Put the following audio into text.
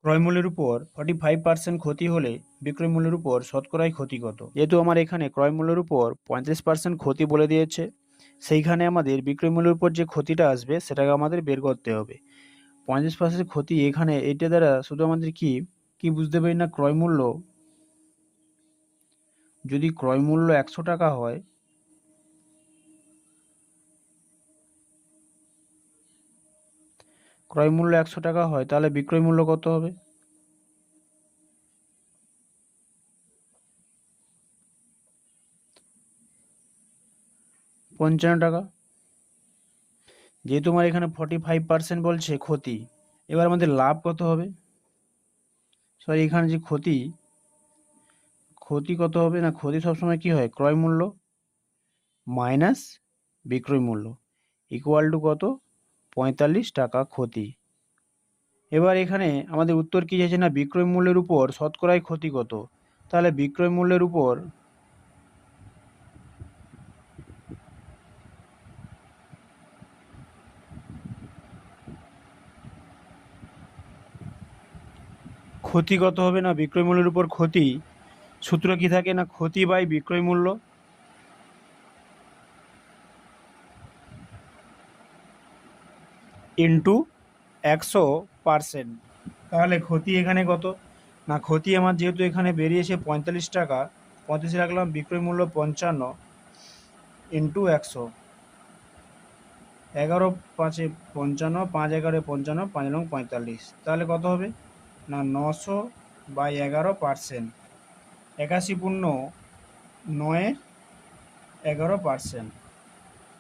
ক্রয়মূল্যের উপর 45% ক্ষতি হলে বিক্রয় মূল্যের উপর শতকরাই ক্ষতি কত? যেহেতু আমার এখানে ক্রয় মূল্যের উপর 35% ক্ষতি বলে দিয়েছে, সেইখানে আমাদের বিক্রয় মূল্যের উপর যে ক্ষতিটা আসবে সেটাকে আমাদের বের করতে হবে। 35% ক্ষতি এখানে এইটা দ্বারা শুধু আমাদের কি বুঝতে পারি না, ক্রয় মূল্য যদি ক্রয় মূল্য 100 টাকা হয়, ক্রয় মূল্য 100 টাকা হয় তাহলে বিক্রয় মূল্য কত হবে? 55 টাকা। যেহেতু আমার এখানে 45% বলছে ক্ষতি, এবার আমাদের লাভ কত হবে? সরি, এখানে যে ক্ষতি, ক্ষতি কত হবে না, ক্ষতি সবসময় কি হয়, ক্রয় মূল্য মাইনাস বিক্রয় মূল্য ইকুয়াল টু কত, 45 টাকা ক্ষতি। এবার এখানে আমাদের উত্তর কি চাইছে না, বিক্রয় মূল্যের উপর শতকরাই ক্ষতি কত। তাহলে বিক্রয় মূল্যের উপর ক্ষতি কত হবে না, বিক্রয় মূল্যের উপর ক্ষতি, সূত্র কি থাকে না, ক্ষতি বাই বিক্রয় মূল্য ইন্টু 100%। তাহলে ক্ষতি এখানে কত না, ক্ষতি আমার যেহেতু এখানে বেরিয়েছে 45 টাকা, 35 রাখলাম, বিক্রয় মূল্য 55 ইন্টু 100, 11 5 55, 5 11 55, 5 9 45, তাহলে কত হবে না 900 বাই 11%, 81 পূর্ণ 9-11%।